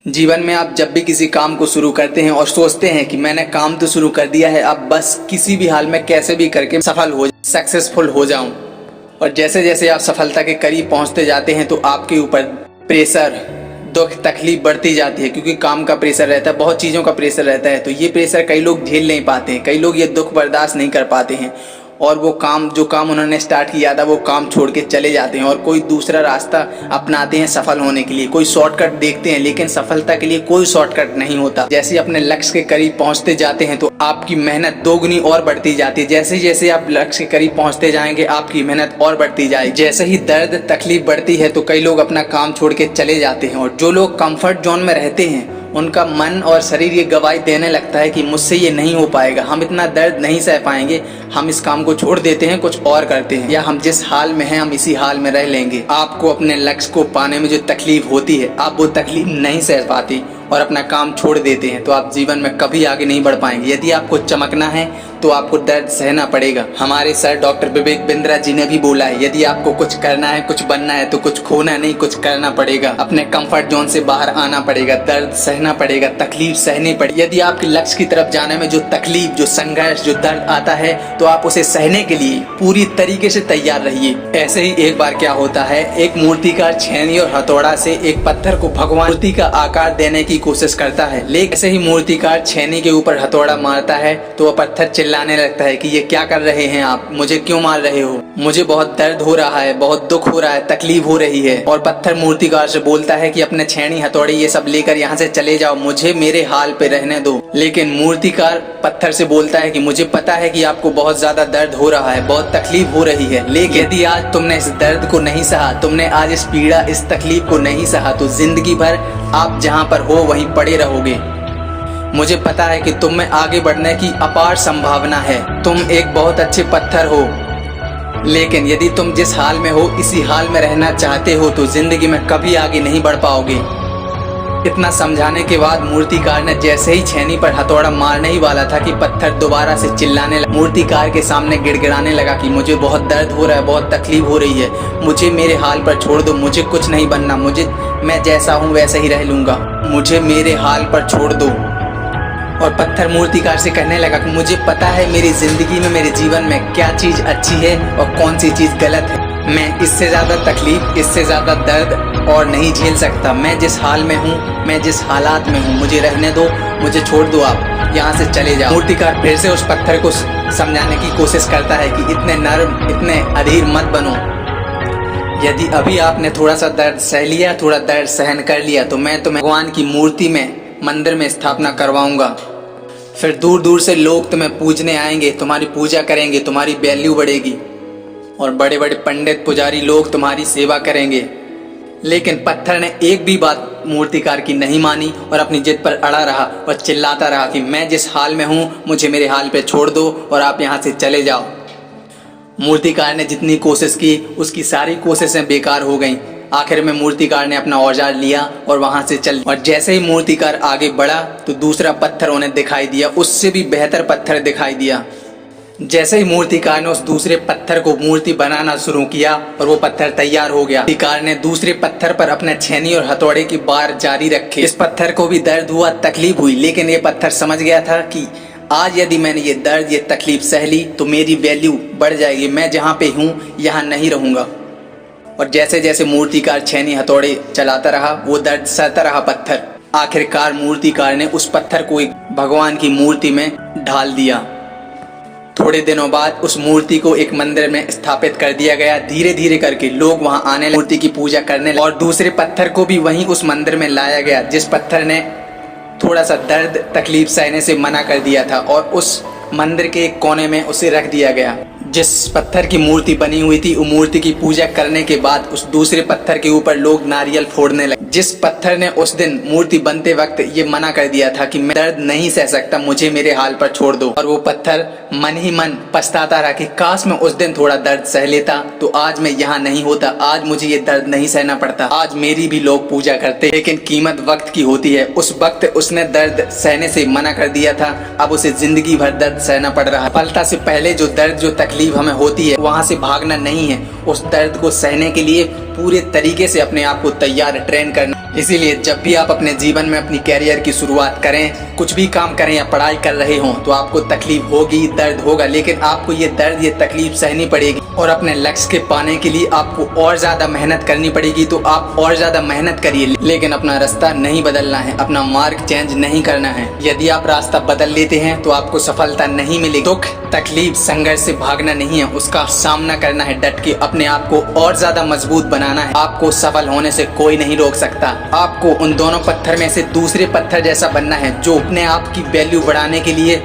जीवन में आप जब भी किसी काम को शुरू करते हैं और सोचते हैं कि मैंने काम तो शुरू कर दिया है, अब बस किसी भी हाल में कैसे भी करके सक्सेसफुल हो जाऊं। और जैसे जैसे आप सफलता के करीब पहुंचते जाते हैं तो आपके ऊपर प्रेशर, दुख, तकलीफ बढ़ती जाती है, क्योंकि काम का प्रेशर रहता है, बहुत चीज़ों का प्रेशर रहता है। तो ये प्रेशर कई लोग झेल नहीं पाते हैं, कई लोग ये दुख बर्दाश्त नहीं कर पाते हैं और वो जो काम उन्होंने स्टार्ट किया था वो काम छोड़ के चले जाते हैं और कोई दूसरा रास्ता अपनाते हैं सफल होने के लिए। कोई शॉर्टकट देखते हैं, लेकिन सफलता के लिए कोई शॉर्टकट नहीं होता। जैसे अपने लक्ष्य के करीब पहुंचते जाते हैं तो आपकी मेहनत दोगुनी और बढ़ती जाती है। जैसे जैसे आप लक्ष्य के करीब पहुंचते जाएंगे आपकी मेहनत और बढ़ती जाएगी। जैसे ही दर्द तकलीफ बढ़ती है तो कई लोग अपना काम छोड़ के चले जाते हैं और जो लोग कंफर्ट जोन में रहते हैं उनका मन और शरीर ये गवाही देने लगता है कि मुझसे ये नहीं हो पाएगा, हम इतना दर्द नहीं सह पाएंगे, हम इस काम को छोड़ देते हैं, कुछ और करते हैं, या हम जिस हाल में हैं हम इसी हाल में रह लेंगे। आपको अपने लक्ष्य को पाने में जो तकलीफ होती है, आप वो तकलीफ नहीं सह पाती और अपना काम छोड़ देते हैं तो आप जीवन में कभी आगे नहीं बढ़ पाएंगे। यदि आपको चमकना है तो आपको दर्द सहना पड़ेगा। हमारे सर डॉक्टर विवेक बिंद्रा जी ने भी बोला है, यदि आपको कुछ करना है, कुछ बनना है तो कुछ खोना नहीं, कुछ करना पड़ेगा। अपने कंफर्ट जोन से बाहर आना पड़ेगा, दर्द सहना पड़ेगा, तकलीफ सहनी पड़ेगी। यदि आपके लक्ष्य की तरफ जाने में जो तकलीफ, जो संघर्ष, जो दर्द आता है तो आप उसे सहने के लिए पूरी तरीके से तैयार रहिए। ऐसे ही एक बार क्या होता है, एक मूर्तिकार छेनी और हथौड़ा से एक पत्थर को भगवान मूर्ति का आकार देने की कोशिश करता है, लेकिन ऐसे ही मूर्तिकार छेनी के ऊपर हथौड़ा मारता है तो वह पत्थर चिल्लाने लगता है कि ये क्या कर रहे हैं आप, मुझे क्यों मार रहे हो, मुझे बहुत दर्द हो रहा है, बहुत दुख हो रहा है, तकलीफ हो रही है। और पत्थर मूर्तिकार से बोलता है कि अपने छेनी हथौड़ी ये सब लेकर यहाँ से चले जाओ, मुझे मेरे हाल पे रहने दो। लेकिन मूर्तिकार पत्थर से बोलता है कि मुझे पता है कि आपको बहुत ज्यादा दर्द हो रहा है, बहुत तकलीफ हो रही है, लेकिन यदि आज तुमने इस दर्द को नहीं सहा, तुमने आज इस पीड़ा, इस तकलीफ को नहीं सहा तो जिंदगी भर आप जहाँ पर हो वहीं पड़े रहोगे। मुझे पता है कि तुम में आगे बढ़ने की अपार संभावना है, तुम एक बहुत अच्छे पत्थर हो, लेकिन यदि तुम जिस हाल में हो इसी हाल में रहना चाहते हो तो जिंदगी में कभी आगे नहीं बढ़ पाओगे। इतना समझाने के बाद मूर्तिकार ने जैसे ही छेनी पर हथौड़ा मारने ही वाला था कि पत्थर दोबारा से चिल्लाने लगा, मूर्तिकार के सामने गिड़गिड़ाने लगा कि मुझे बहुत दर्द हो रहा है, बहुत तकलीफ हो रही है, मुझे मेरे हाल पर छोड़ दो, मुझे कुछ नहीं बनना, मैं जैसा हूँ वैसे ही रह लूंगा, मुझे मेरे हाल पर छोड़ दो। और पत्थर मूर्तिकार से कहने लगा कि मुझे पता है मेरी जिंदगी में, मेरे जीवन में क्या चीज अच्छी है और कौन सी चीज गलत है। मैं इससे ज्यादा तकलीफ, इससे ज्यादा दर्द और नहीं झेल सकता। मैं जिस हाल में हूँ, मैं जिस हालात में हूँ, मुझे रहने दो, मुझे छोड़ दो, आप यहाँ से चले जाओ। मूर्तिकार फिर से उस पत्थर को समझाने की कोशिश करता है कि इतने नर्म, इतने अधीर मत बनो। यदि अभी आपने थोड़ा सा दर्द सह लिया, थोड़ा दर्द सहन कर लिया तो मैं तुम्हें भगवान की मूर्ति में, मंदिर में स्थापना करवाऊंगा। फिर दूर दूर से लोग तुम्हें पूजने आएंगे, तुम्हारी पूजा करेंगे, तुम्हारी वैल्यू बढ़ेगी और बड़े बड़े पंडित, पुजारी लोग तुम्हारी सेवा करेंगे। लेकिन पत्थर ने एक भी बात मूर्तिकार की नहीं मानी और अपनी जिद पर अड़ा रहा और चिल्लाता रहा कि मैं जिस हाल में हूँ मुझे मेरे हाल पे छोड़ दो और आप यहाँ से चले जाओ। मूर्तिकार ने जितनी कोशिश की उसकी सारी कोशिशें बेकार हो गईं। आखिर में मूर्तिकार ने अपना औजार लिया और वहां से चल, और जैसे ही मूर्तिकार आगे बढ़ा तो दूसरा पत्थर उन्हें दिखाई दिया, उससे भी बेहतर पत्थर दिखाई दिया। जैसे ही मूर्तिकार ने उस दूसरे पत्थर को मूर्ति बनाना शुरू किया और वो पत्थर तैयार हो गया, मूर्तिकार ने दूसरे पत्थर पर अपने छेनी और हथौड़े की बार जारी रखे। इस पत्थर को भी दर्द हुआ, तकलीफ हुई, लेकिन ये पत्थर समझ गया था कि आज यदि मैंने ये दर्द, ये तकलीफ सह ली तो मेरी वैल्यू बढ़ जाएगी, मैं जहाँ पे हूँ यहाँ नहीं रहूंगा। और जैसे जैसे मूर्तिकार छेनी हथौड़े चलाता रहा वो दर्द सहता रहा पत्थर। आखिरकार मूर्तिकार ने उस पत्थर को एक भगवान की मूर्ति में ढाल दिया। थोड़े दिनों बाद उस मूर्ति को एक मंदिर में स्थापित कर दिया गया। धीरे धीरे करके लोग वहां आने लगे, मूर्ति की पूजा करने लगे और दूसरे पत्थर को भी वहीं उस मंदिर में लाया गया जिस पत्थर ने थोड़ा सा दर्द तकलीफ सहने से मना कर दिया था, और उस मंदिर के एक कोने में उसे रख दिया गया। जिस पत्थर की मूर्ति बनी हुई थी वो मूर्ति की पूजा करने के बाद उस दूसरे पत्थर के ऊपर लोग नारियल फोड़ने लगे। जिस पत्थर ने उस दिन मूर्ति बनते वक्त ये मना कर दिया था कि मैं दर्द नहीं सह सकता, मुझे मेरे हाल पर छोड़ दो, और वो पत्थर मन ही मन पछताता रहा कि काश मैं उस दिन थोड़ा दर्द सह लेता तो आज मैं यहाँ नहीं होता, आज मुझे ये दर्द नहीं सहना पड़ता, आज मेरी भी लोग पूजा करते। लेकिन कीमत वक्त की होती है, उस वक्त उसने दर्द सहने से मना कर दिया था, अब उसे जिंदगी भर दर्द सहना पड़ रहा। सफलता से पहले जो दर्द, जो तकलीफ हमें होती है वहां से भागना नहीं है, उस दर्द को सहने के लिए पूरे तरीके से अपने आप को तैयार, ट्रेन करना। इसीलिए जब भी आप अपने जीवन में अपनी कैरियर की शुरुआत करें, कुछ भी काम करें या पढ़ाई कर रहे हों, तो आपको तकलीफ होगी, दर्द होगा, लेकिन आपको ये दर्द, ये तकलीफ सहनी पड़ेगी और अपने लक्ष्य के पाने के लिए आपको और ज्यादा मेहनत करनी पड़ेगी। तो आप और ज्यादा मेहनत करिए, लेकिन अपना रास्ता नहीं बदलना है, अपना मार्ग चेंज नहीं करना है। यदि आप रास्ता बदल लेते हैं तो आपको सफलता नहीं मिलेगी। दुख, तकलीफ, संघर्ष से भागना नहीं है, उसका सामना करना है डट के। अपने आप को और ज्यादा मजबूत बनाना है। आपको सफल होने से कोई नहीं रोक सकता। आपको उन दोनों पत्थर में से दूसरे पत्थर जैसा बनना है जो अपने आप की वैल्यू बढ़ाने के लिए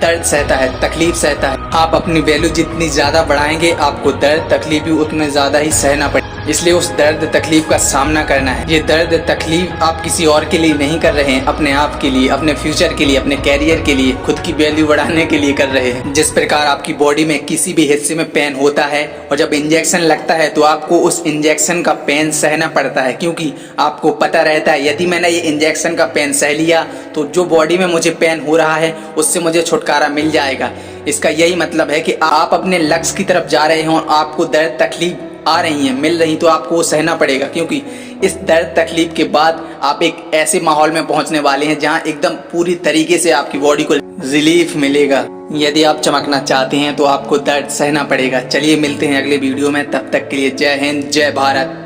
दर्द सहता है, तकलीफ सहता है। आप अपनी वैल्यू जितनी ज्यादा बढ़ाएंगे, आपको दर्द तकलीफ भी उतने ज्यादा ही सहना पड़ेगा। इसलिए उस दर्द तकलीफ का सामना करना है। ये दर्द तकलीफ आप किसी और के लिए नहीं कर रहे हैं, अपने आप के लिए, अपने फ्यूचर के लिए, अपने कैरियर के लिए, खुद की वैल्यू बढ़ाने के लिए कर रहे हैं। जिस प्रकार आपकी बॉडी में किसी भी हिस्से में पेन होता है और जब इंजेक्शन लगता है तो आपको उस इंजेक्शन का पेन सहना पड़ता है, क्योंकि आपको पता रहता है यदि मैंने ये इंजेक्शन का पेन सह लिया तो जो बॉडी में मुझे पेन हो रहा है उससे मुझे छुटकारा मिल जाएगा। इसका यही मतलब है कि आप अपने लक्ष्य की तरफ जा रहे हो, आपको दर्द तकलीफ आ रही हैं, मिल रही, तो आपको वो सहना पड़ेगा, क्योंकि इस दर्द तकलीफ के बाद आप एक ऐसे माहौल में पहुंचने वाले हैं जहां एकदम पूरी तरीके से आपकी बॉडी को रिलीफ मिलेगा। यदि आप चमकना चाहते हैं तो आपको दर्द सहना पड़ेगा। चलिए मिलते हैं अगले वीडियो में, तब तक के लिए जय हिंद, जय भारत।